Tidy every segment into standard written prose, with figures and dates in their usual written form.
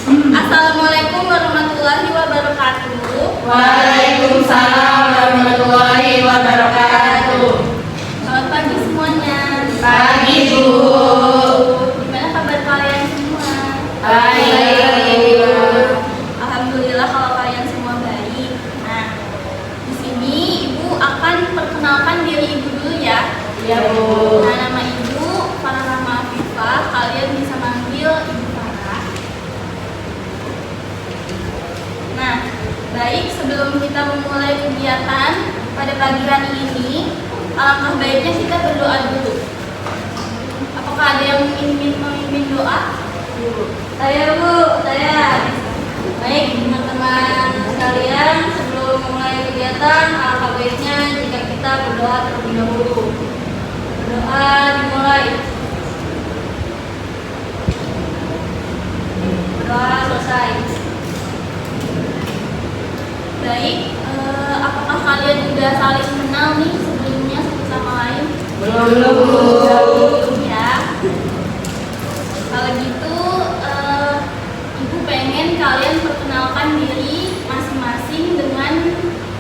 Assalamualaikum warahmatullahi wabarakatuh. Waalaikumsalam warahmatullahi wabarakatuh. Selamat pagi semuanya. Pagi, Bu. Gimana kabar kalian semua? Baik. Alhamdulillah kalau kalian semua baik. Nah, di sini Ibu akan perkenalkan diri Ibu dulu ya. Iya, Bu. Nah, nama Ibu Farah Afifah. Kalian bisa manggil Ibu Farah. Nah, baik, sebelum kita memulai kegiatan pada pagi hari ini, alangkah baiknya kita berdoa dulu. Apakah ada yang ingin memimpin doa? Saya, Bu, saya. Baik, teman-teman sekalian, sebelum memulai kegiatan, alangkah baiknya jika kita berdoa terlebih dahulu. Berdoa dimulai. Berdoa selesai. Baik, apakah kalian sudah saling kenal nih sebelumnya satu sama lain? Belum. Ya. Kalau gitu, Ibu pengen kalian perkenalkan diri masing-masing dengan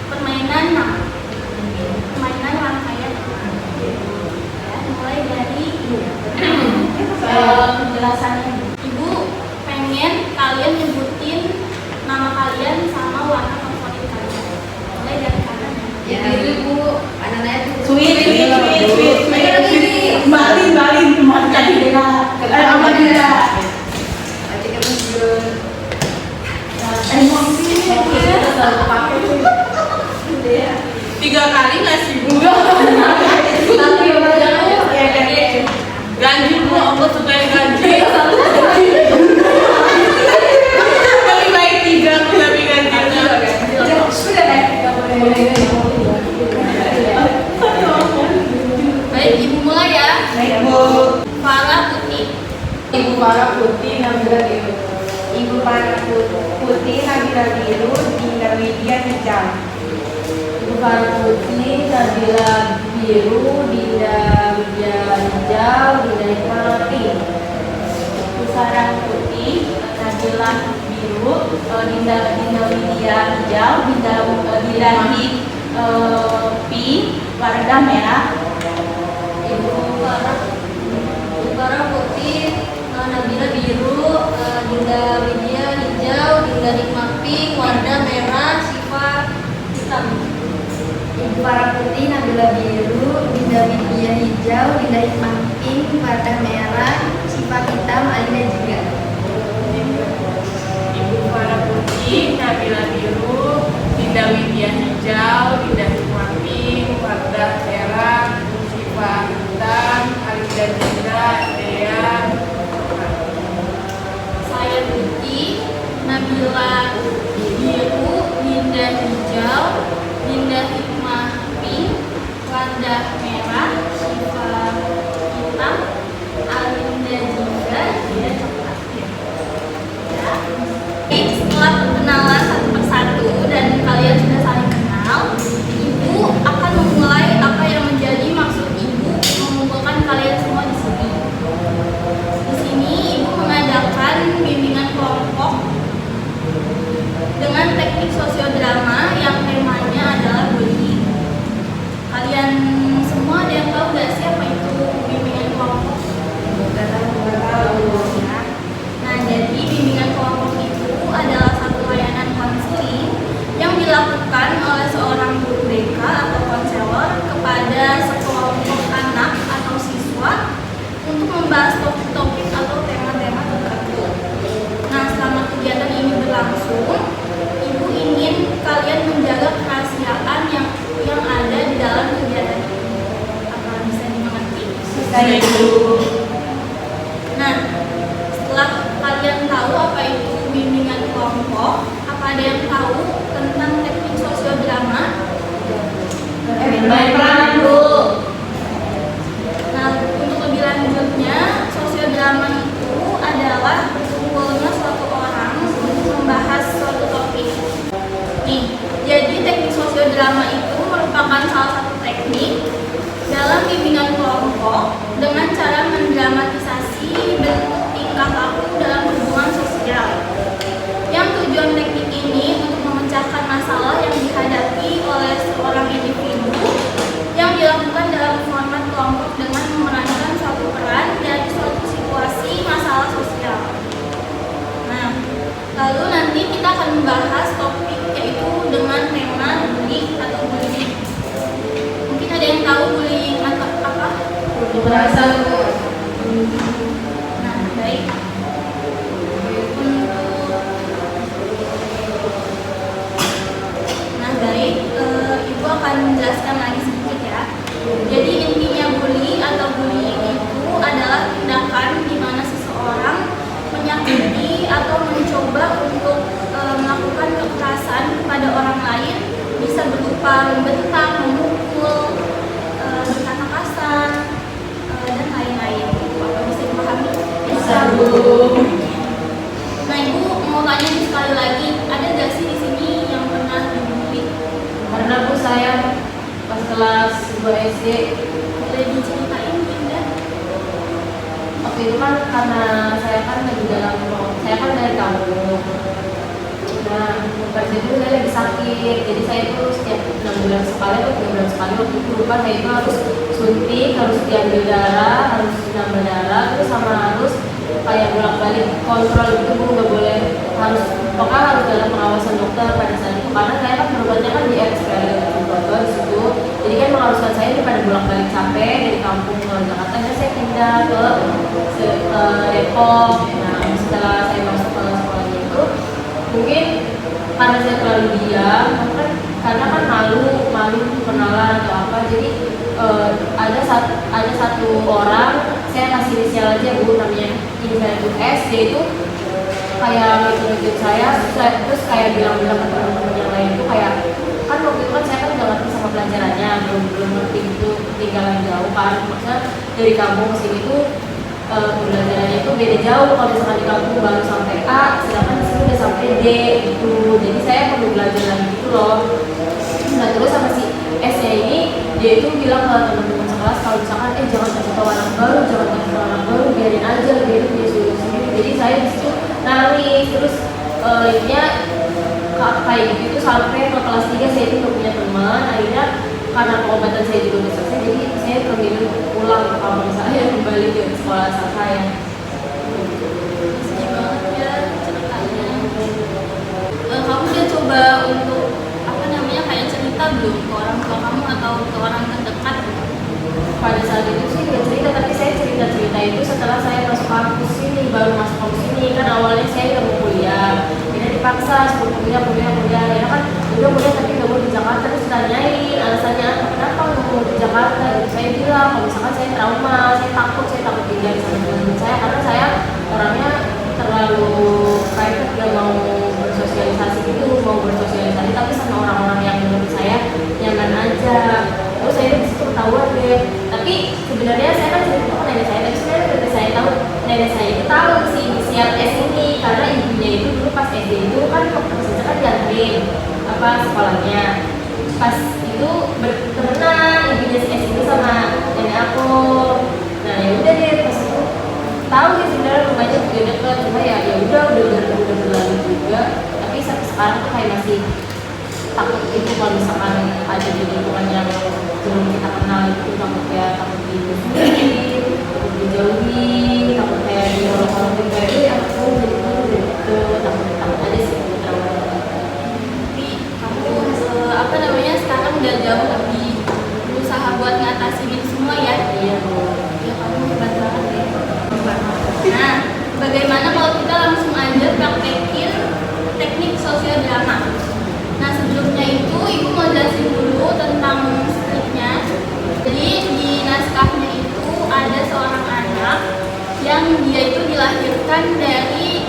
permainan nama. Permainan rangkaian. Ya, mulai dari penjelasannya. Ibu pengen kalian nyebutin nama kalian sama warna favorit kalian. Mulai dari kanan. Ya. Ibu, Sweet. Balin teman Kadira. Amadira. Tiga kali nggak sih, Bu? Ganjil, Bu. Aku suka yang ganjil. Lebih baik tiga, aku lebih ganjilnya. baik, Ibu mulai ya. Baik, Bu. Farah Putih. Ibu Farah Putih Nabila Biru. Ibu Farah Putih Nabila Biru, Dinda Widya Hijau. Ibu Farah Putih Nabila Biru, Dinda Widya Hijau, Dinda Hikmawati. Ibu Farah Putih Nabila Biru, Dinda Widya Hijau, Dinda Pink, warna merah. Ibu Farah Putih Nabila Biru, Dinda Widya Hijau, Dinda Hikmah Pink, warna merah, sifat hitam. Ibu Farah Putih Nabila Biru, Dinda Widya Hijau, Dinda Hikmah Pink, warna merah, sifat hitam, Alina juga. Ibu Farah Putih Nabila Biru, Dinda Widya Hijau, Dinda Hikmah Pink, warna merah, sifat hitam, Alida Jindra, Dea. Saya Putih Nabila Biru, Dinda Hijau, Dinda Hikmah Pink, warna merah, sifat hitam, Alinda juga dia coklat. Ya. Setelah perkenalan satu persatu dan kalian sudah saling kenal, Ibu akan memulai apa yang menjadi maksud Ibu mengumpulkan kalian semua di sini. Di sini Ibu mengadakan bimbingan kelompok dengan teknik sosiodrama yang temanya adalah bullying. Kalian semua ada yang tahu nggak sih apa itu bimbingan kelompok? Ya. Nah, jadi bimbingan kelompok itu adalah satu layanan konseling yang dilakukan oleh seorang guru BK atau konselor kepada sekelompok anak atau siswa untuk membahas topik-topik atau tema-tema tertentu. Nah, selama kegiatan ini berlangsung, Ibu ingin kalian menjaga kerahasiaan yang ada di dalam kegiatan ini. Apa bisa dimengerti? Baik, Bu. Nah, setelah kalian tahu apa itu bimbingan kelompok, apa ada yang tahu tentang teknik sosiodrama? Baik, Bu. Nah, untuk lebih lanjutnya, sosiodrama itu adalah berkumpulnya suatu orang untuk membahas suatu topik. Nih, jadi teknik sosiodrama itu merupakan salah satu teknik dalam bimbingan kelompok dengan cara membahas topik yaitu dengan tema bully atau bullying. Mungkin ada yang tahu bullying atau apa? Merasa Nah, baik. Ibu akan menjelaskan lagi sedikit ya. Jadi intinya bully atau bullying itu adalah tindakan di mana seseorang menyakiti atau mencoba untuk melakukan kekerasan kepada orang lain, bisa berupa membentak, memukul, berkata kasar, dan lain-lain. Apa bisa dipahami? bisa Bu. Nah, Ibu mau tanya sekali lagi, ada nggak sih di sini yang pernah dibully? Karena Bu saya pas kelas 2 SD Boleh diceritain mungkin ya? waktu itu kan karena saya kan lagi saya kan dari kampung. Nah, pada itu saya lagi sakit, jadi saya itu setiap 6 bulan sekali atau 3 bulan sekali waktu itu lupa, saya itu harus suntik, harus diambil darah, harus nambah darah, terus sama harus kayak bolak-balik kontrol gitu Bu, nggak boleh, harus pokoknya harus dalam pengawasan dokter pada saat itu, karena saya kan berobatnya kan di RSPAD Bogor di situ, jadi kan mengharuskan saya daripada bolak-balik capek dari kampung ke Jakarta, jadi saya pindah ke Depok. Nah, setelah saya masuk ke sekolahnya itu mungkin karena saya terlalu diam, karena kan malu kenalan atau apa, jadi ada satu orang, saya kasih inisial aja Bu, namanya inisial itu S, dia itu kayak ngikutin saya, terus kayak bilang-bilang ke teman-teman yang lain itu kayak, kan waktu itu kan saya kan udah ngerti sama pelajarannya, belum ngerti itu tinggalan jauh kan, maksudnya dari kampung ke sini tuh pembelajarannya itu beda jauh. Kalau misalkan di kampung baru sampai A, sedangkan di sini udah sampai D gitu. Jadi saya perlu belajar lagi gitu loh. Nah terus sama si S nya ini, dia itu bilang ke teman-teman sekelas kalau misalkan jangan kasih tahu anak baru, biarin aja, biarin dia suruh sendiri. Jadi saya di situ nangis, terus intinya kayak gitu sampai ke kelas 3 saya itu udah punya teman. Akhirnya karena pengobatan saya juga udah selesai, jadi saya memilih pulang ke kampung saya, kembali ke sekolah asal saya. Sedih banget ya ceritanya. Kamu udah coba untuk kayak cerita belum ke orang tua kamu atau ke orang terdekat? Pada saat itu sih nggak cerita, tapi saya cerita itu setelah saya masuk kampus ini, baru masuk kampus ini. Kan awalnya saya nggak mau kuliah, akhirnya dipaksa suruh kuliah. Akhirnya kan udah kuliah tapi nggak mau di Jakarta, terus tanyain alasannya apa, kenapa nggak mau di Jakarta. Gitu. Saya bilang kalau misalkan saya trauma, saya takut tinggal sama teman saya, karena saya orangnya terlalu private, gak mau bersosialisasi gitu, mau bersosialisasi tapi sama orang-orang yang menurut saya nyaman aja. Terus saya di situ ketahuan deh. Tapi sebenarnya saya kan cerita ke nenek saya, tapi sebenarnya nenek saya itu tahu si inisial S ini, karena ibunya itu dulu pas SD itu kan posisinya kan dianterin sekolahnya. Pas itu berteman ibunya si S itu sama nenek aku. Nah ya udah deh, pas itu tahu sih sebenarnya rumahnya juga deket, cuma ya udah berlalu juga. Tapi sampai sekarang tuh kayak masih takut itu kalau misalkan ada di lingkungan yang belum kita kenal itu, takut dimusuhin, takut dijauhi, takut kayak diolok-olokin kayak aku gitu, takut aja sih trauma. Tapi kamu sekarang udah jauh lebih berusaha buat ngatasin itu semua ya? Iya Bu. Ya kamu hebat banget ya. Nah, bagaimana kalau kita langsung aja praktekin teknik sosiodrama? Nah, sebelumnya itu Ibu mau jelasin dulu tentang skripnya. Jadi di naskahnya itu ada seorang anak yang dia itu dilahirkan dari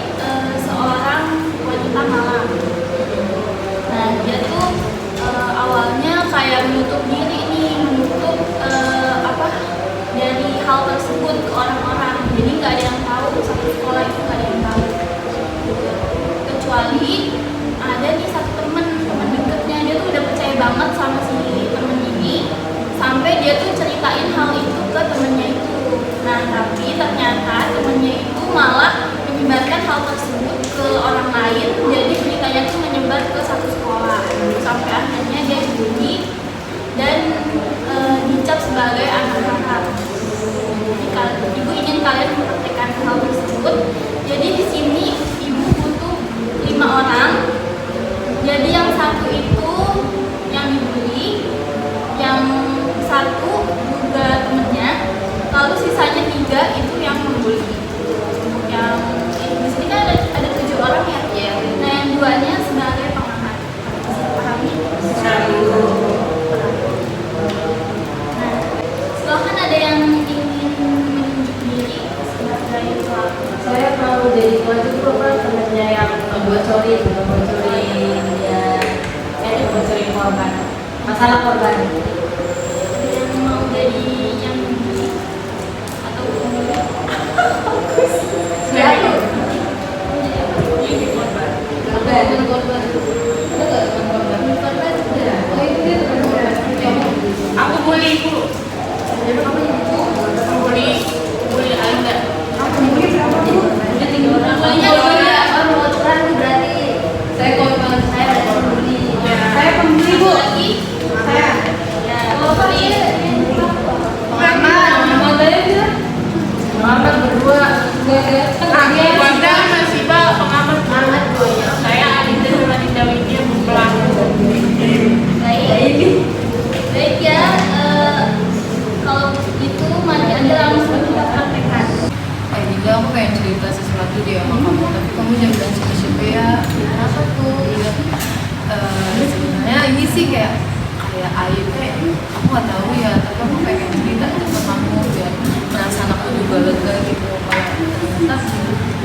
seorang wanita malam. Nah, dia tuh awalnya kayak menutup diri nih, dari hal tersebut ke orang-orang. Jadi nggak ada yang tahu, satu sekolah itu nggak ada yang tahu. Kecuali ada nih satu temen deketnya, dia tuh udah percaya banget sama si temen ini. Bahkan ada yang ingin menunjuk diri sebagai pelaku. Saya mau jadi pelaku itu apa temennya yang bocorin ya, bocorin korban, masalah korban. Ada yang mau jadi yang atau Siapa? Ini korban. Teman korban. Ada nggak teman korban? Korban ada. Oh itu dia teman korban. Aku bully Bu. Jadi kamu yang itu? Bully Aida. Ada 3 orang. Banyak Oh, juga. Bocoran berarti saya korban. saya ada pembeli. Saya pembeli Bu. lagi. Saya. Ya, Bapak pembeli. Muhammad aja dia. Muhammad berdua. Aku Wanda masih pengamat. Muhammad ya. Saya Aida sama Dinda Widya pelaku. Baik ya, kalau begitu mari Anda langsung kita praktekkan. Dinda, aku pengen cerita sesuatu deh sama kamu, tapi kamu jangan bilang siapa-siapa ya. Kenapa tuh? Sebenarnya ini sih kayak aib aku nggak tahu ya, tapi aku pengen cerita itu ke kamu biar perasaan aku juga lega gitu. Kalau ternyata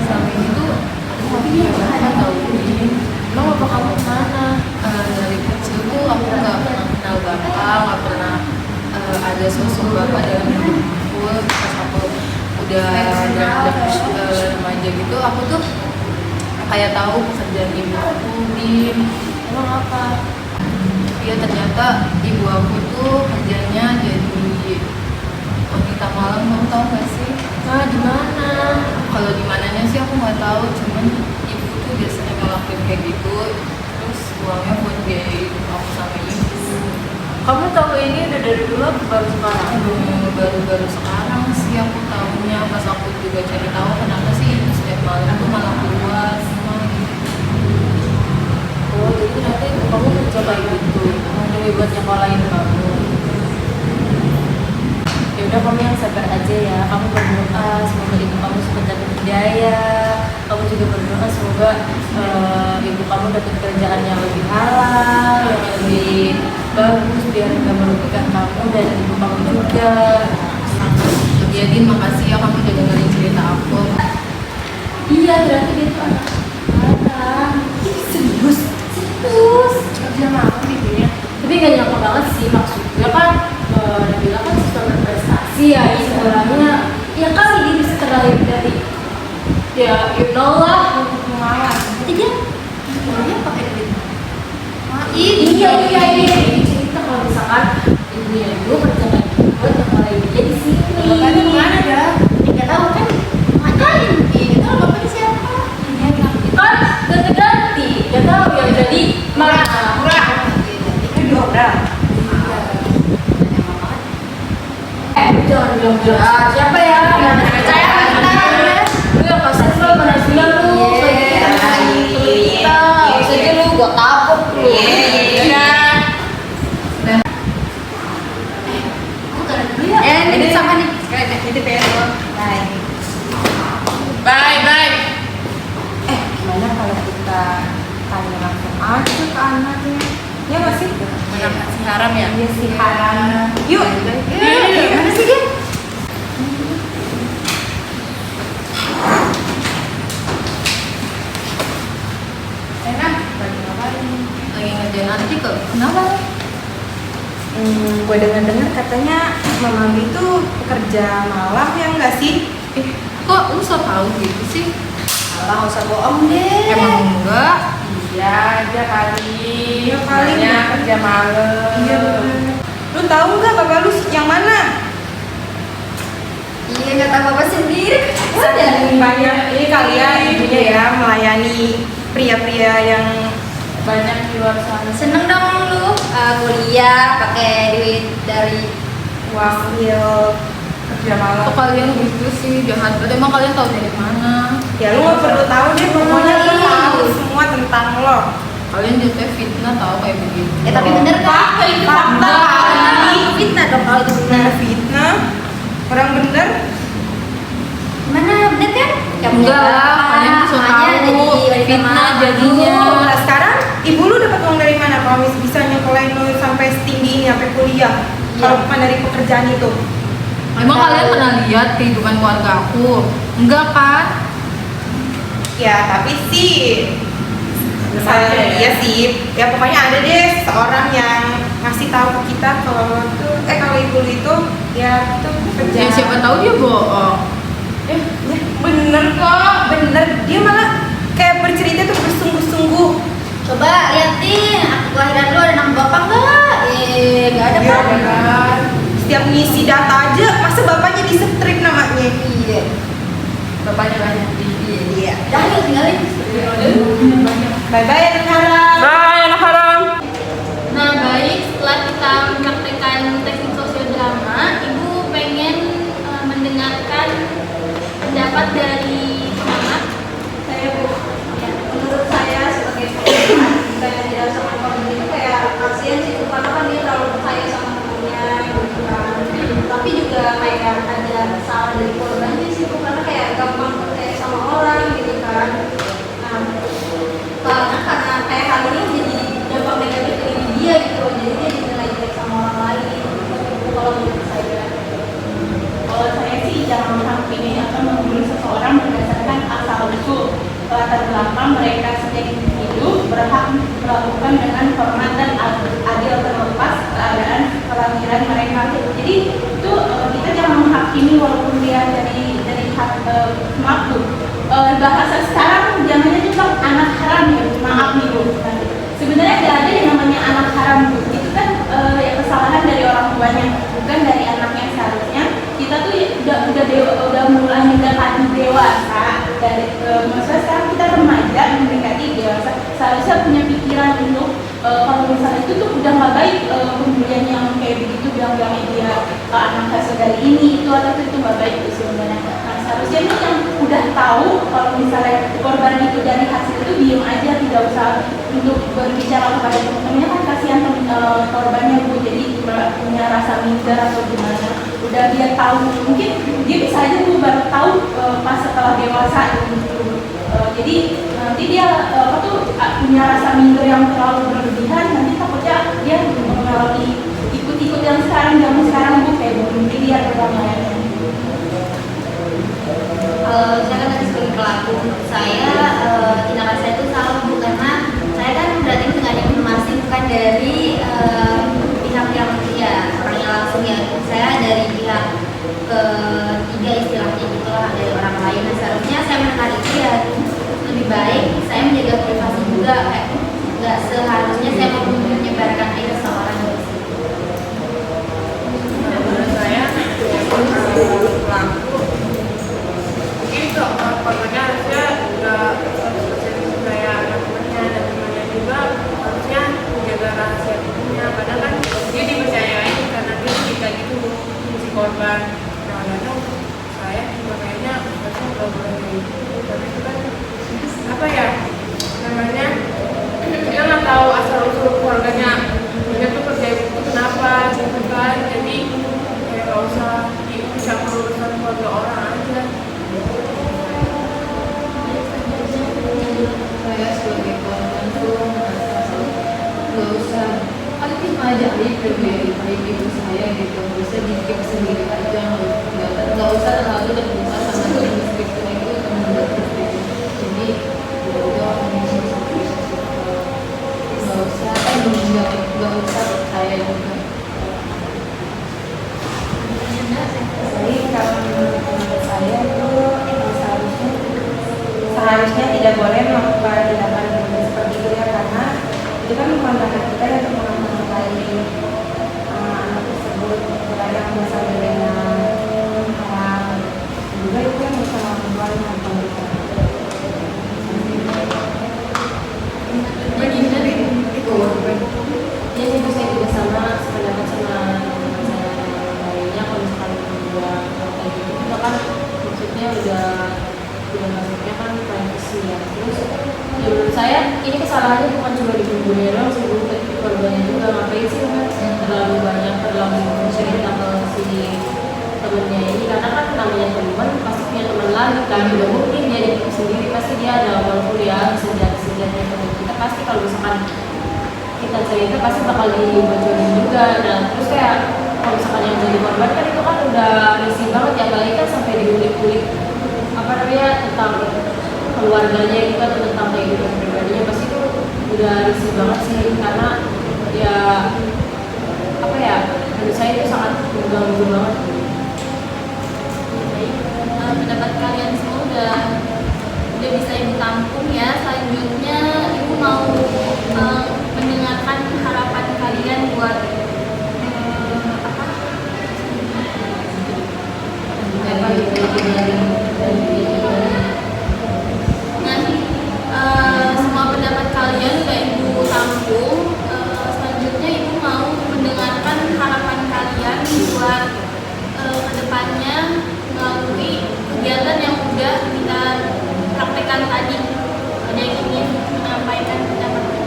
selama ini tuh aku nggak punya bapak tahu ini. Emang bapak kamu kemana? Dari kecil tuh aku nggak pernah kenal bapak, nggak pernah ada sosok bapak dalam hidup aku. Pas aku udah remaja gitu, aku tuh kayak tahu pekerjaan ibu aku di emang apa. Ya ternyata ibu aku tuh kerjanya jadi wanita malam, kamu tahu gak sih? Nah di mana? Kalau di mananya sih aku nggak tahu, cuman ibu tuh biasanya ngelakuin kayak gitu, terus uangnya buat biaya aku sama ibu. Kamu tahu ini udah dari dulu apa baru sekarang? Baru-baru sekarang sih aku tahunya, pas aku juga cari tahu kenapa sih ibu setiap malam tuh malah keluar semua gitu. Oh, jadi nanti kamu mencoba itu, mau buat nyekolahin kamu. Ya udah, kamu yang sabar aja ya. Kamu berdoa semoga ibu kamu cepat dapat hidayah. Kamu juga berdoa semoga ibu kamu dapat kerjaan yang lebih halal, yang lebih bagus biar nggak merugikan kamu dan ibu kamu juga. Ya Din, makasih ya kamu udah dengerin cerita aku. Iya, berarti dia tuh anak sekarang. Serius kerja malam gitu ya. Tapi gak nyangka banget sih, maksudnya kan Nabila kan suka berprestasi ya di sekolahnya. Ya kali dia bisa terlahir dari ya you know lah untuk pemalas. Jadi dia pakai duit. Iya. Cerita kalau misalkan ibunya itu kerja kayak gitu buat nyekolahin dia di sini. Bapaknya kemana dah? Nggak tahu kan? Ngajarin itu bapaknya siapa? Kan ganti-ganti, gak tahu ya jadi mana murah. Itu diobral. Jangan bilang siapa ya? Jangan percaya kita. Lu yang kasih lu mana bilang lu kita. Saja lu gua kapok lu. Ini sama nih. Ini PR. Bye. Gimana kalau kita tanya langsung aja ke anaknya? Ya masih. Si haram ya? Iya sih haram. Yuk. Yuk. Mana sih dia? Enak, lagi ngapain? Lagi ngerjain artikel. Kenapa? Gue dengar katanya Mama Bi itu pekerja malam ya enggak sih? Kok lu so tau gitu sih? Alah, nggak usah bohong deh. Emang enggak? Iya aja kali. Iya kali. Banyak kerja malam. Iya bener. Lu tahu nggak bapak lu yang mana? Iya nggak tahu apa sendiri. Saking banyak ini kalian ibunya ya melayani pria-pria yang Banyak di luar sana. Seneng dong lu kuliah pakai duit dari wakil kerja malam. Kok kalian gitu sih? Jahat banget. Emang kalian tahu dari mana? Ya lu nggak perlu tahu deh, pokoknya lu tahu semua tentang lo. Kalian jatuh fitnah tahu kayak begitu. tapi bener kan? Itu fakta kali. Fitnah dong kalau itu benar. Fitnah, orang bener. Mana bener kan? Enggak lah, kalian tuh so tahu fitnah jadinya. Nah sekarang ibu lu dapat uang dari mana kalau bisa nyekolahin lu sampai setinggi ini sampai kuliah? Kalau bukan dari pekerjaan itu? Emang kalian pernah lihat kehidupan keluarga aku? Enggak kan? Ya tapi sih iya sih, ya pokoknya ada deh seorang yang ngasih tahu ke kita kalau ibu itu ya itu kerja. Ya siapa tahu dia bohong. Bener kok, bener. Dia malah kayak bercerita tuh bersungguh-sungguh. Coba liatin akte kelahiran lu ada nama bapak nggak? Nggak ada Iya, kan? bener. Setiap ngisi data aja, masa bapaknya di-strip namanya? Iya. Bapaknya banyak. Iya. Dah yuk tinggalin. Bye-bye anak haram. Bye anak haram. Nah baik, setelah kita mempraktekkan teknik sosiodrama, Ibu pengen mendengarkan pendapat dari anak. Saya Bu, ya, menurut saya sebagai pengajar jika yang tidak sama korban itu kayak kasihan sih Bu, karena kan dia terlalu percaya sama temannya gitu kan. Tapi juga kayak ada salah dari korbannya sih Bu, karena kayak gampang percaya sama orang gitu kan. Nah, karena kayak hal ini jadi dampak negatif ke diri dia gitu, jadi dia dinilai jelek sama orang lain gitu. Kalau menurut saya. Kalau saya sih jangan menghakimi atau membunuh seseorang berdasarkan asal usul latar belakang mereka sejak hidup berhak melakukan dengan hormat dan adil terlepas keadaan kelahiran mereka. Jadi itu kita jangan menghakimi walaupun dia dari hak maaf Bu. Bahasa sekarang zamannya itu kan anak haram ya, maaf nih Bu. Sebenarnya nggak ada yang namanya anak haram Bu. Itu kan ya kesalahan dari orang tuanya, bukan dari anaknya. Seharusnya kita tuh udah mulai mendekati dewasa dari maksudnya sekarang kita remaja mendekati dewasa, seharusnya punya pikiran untuk kalau misalnya itu tuh udah nggak baik pemberian yang kayak begitu bilang-bilang dia anak hasil dari ini itu atau itu nggak baik itu sebenarnya. Nah seharusnya ini yang udah tahu kalau misalnya korban itu dari hasil itu diem aja, tidak usah untuk berbicara kepada teman-temannya, kan kasihan korbannya Bu, jadi punya rasa minder atau gimana. Udah dia tahu, mungkin dia bisa aja Bu baru tahu pas setelah dewasa gitu. Jadi nanti dia punya rasa minder yang terlalu berlebihan, nanti takutnya dia mengalami ikut-ikut yang zaman sekarang Bu, kayak bunuh diri atau yang lainnya. Saya kan tadi sebagai pelaku, saya tindakan saya itu salah Bu, karena saya kan berarti dengan informasi bukan dari pihak yang orangnya langsung ya, saya dari pihak ketiga istilahnya gitu lah, dari orang lain. Nah seharusnya saya mendengar itu ya lebih baik saya menjaga privasi juga, kayak nggak seharusnya saya menyebarkan air seorang di situ. Menurut saya pelaku mungkin korbannya harusnya nggak 100% kayak anak temannya dan temannya juga harusnya menjaga rahasia ibunya, padahal kan dia dipercayain karena dia cerita gitu si korban. Nah lalu saya juga kayaknya harusnya nggak boleh kayak gitu, tapi itu kan apa ya namanya, kita nggak tahu asal usul keluarganya dia tuh kerja itu kenapa gitu kan, jadi kayak nggak usah dicampur urusan keluarga orang aja. Saya sebagai korban tuh merasa nggak usah aktif aja aib ibu saya gitu, bisa dikip sendiri aja, nggak usah terlalu terbuka sama teman itu teman dekat. Jadi ya udah nggak usah percaya juga. Jadi kalau menurut saya itu seharusnya tidak boleh melakukan tindakan seperti itu ya, karena itu kan bukan ranah kita yang untuk menafkahi anak tersebut, bukan yang berasal dari haram, juga itu kan bisa melakukan pemeriksaan. Ya sih, saya juga sama sependapat sama saya lainnya. Kalau misalkan udah kayak gitu kita kan maksudnya udah masuknya kan privacy ya. Terus ya menurut saya ini kesalahannya bukan cuma di pembunuhnya doang sih, tapi korbannya juga. Ngapain sih kan terlalu banyak terlalu cerita ke si temennya ini, karena kan namanya teman pasti punya teman lagi kan, udah mungkin dia jadi sendiri, pasti dia ada walaupun ya sejatinya teman kita, pasti kalau misalkan kita cerita pasti bakal dibocorin juga. Nah terus kayak kalau misalkan yang jadi korban kan itu kan udah risih banget ya, apalagi kan sampai diulik-ulik apa namanya tentang keluarganya itu kan, tentang kehidupan pribadinya, pasti itu udah risih banget sih, karena ya apa ya, menurut saya itu sangat mengganggu banget. Baik, pendapat kalian semua udah bisa ibu tampung ya. Selanjutnya ibu mau mendengarkan harapan kalian buat semua pendapat kalian udah ibu tampung. Selanjutnya ibu mau mendengarkan harapan kalian buat kedepannya melalui kegiatan yang udah kita praktekkan tadi. Ada yang ingin menyampaikan pendapatnya?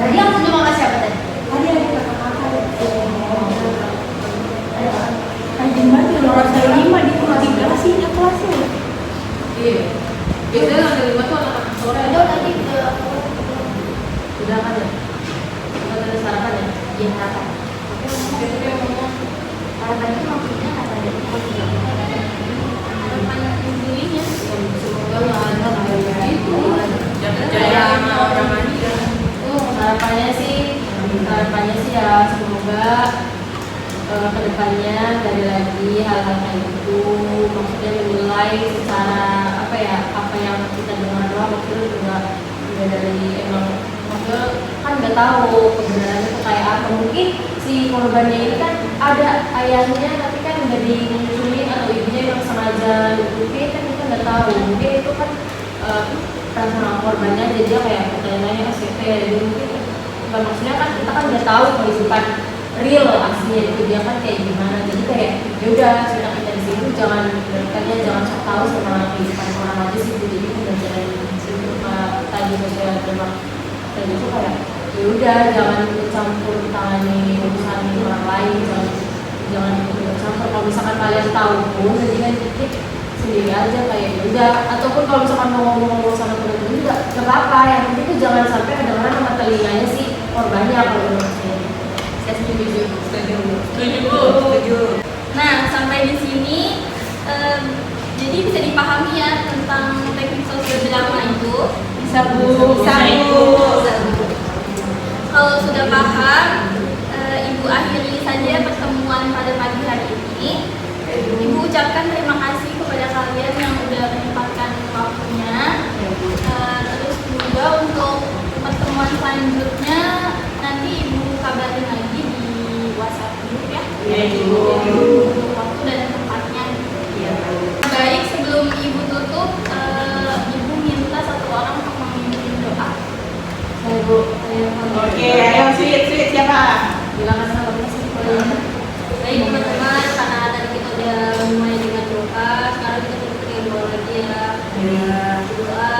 Tadi yang punya mama siapa tadi? Tadi ada kakak-kakak rajin banget ya, orang saya 5 di kelas 3 sih ya kelasnya. Iya, biasanya lantai 5 tuh anak-anak sore. Udah tadi Udah kan ya? Udah ada sarapan ya? ya harapan. Itu dia ngomong Harapan itu maksudnya kata dari Harapan ibunya. semoga nggak ada kayak gitu. Jangan jaya sama orang lain. Harapannya sih ya semoga kedepannya dari lagi hal-hal kayak gitu, maksudnya menilai secara apa ya, apa yang kita dengar doang, maksudnya juga dari emang maksudnya kan nggak tahu kebenarannya itu kayak apa. Mungkin si korbannya ini kan ada ayahnya tapi kan nggak dimunculin, atau ibunya yang sengaja mungkin kan kita nggak tahu, mungkin itu kan perasaan korbannya jadi dia kayak pertanyaannya SCP, jadi mungkin bukan, maksudnya kan kita kan udah tahu kehidupan real aslinya itu dia kan kayak gimana, jadi kayak yaudah kita di situ jangan berarti jangan sok tahu sama kehidupan orang aja sih, jadi udah jalan situ tadi sosial drama tadi itu kayak yaudah jangan campur tangani urusan orang lain, jangan ikut campur. Kalau misalkan kalian tahu pun jadi kan dikit sendiri aja kayak yaudah, ataupun kalau misalkan mau ngomong-ngomong sama teman-teman juga gak apa-apa, yang penting itu jangan sampai kedengeran sama telinganya si korbannya kalau menurut saya. Saya setuju. Nah, sampai di sini jadi bisa dipahami ya tentang teknik sosial drama itu. Bisa bu. Kalau sudah paham, Ibu akhiri saja pertemuan pada pagi hari ini. Ibu ucapkan terima kasih kepada kalian yang sudah menyempatkan waktunya. Terus juga untuk pertemuan selanjutnya nanti Ibu kabarin lagi di WhatsApp grup ya. Untuk waktu dan tempatnya. Baik, sebelum Ibu tutup, Ibu minta satu orang untuk memimpin doa. Oke, ayo sweet siapa? Bilang sama sih kalau Baik teman-teman, karena tadi kita udah mulai dengan doa, sekarang kita tutup dengan doa lagi ya. Doa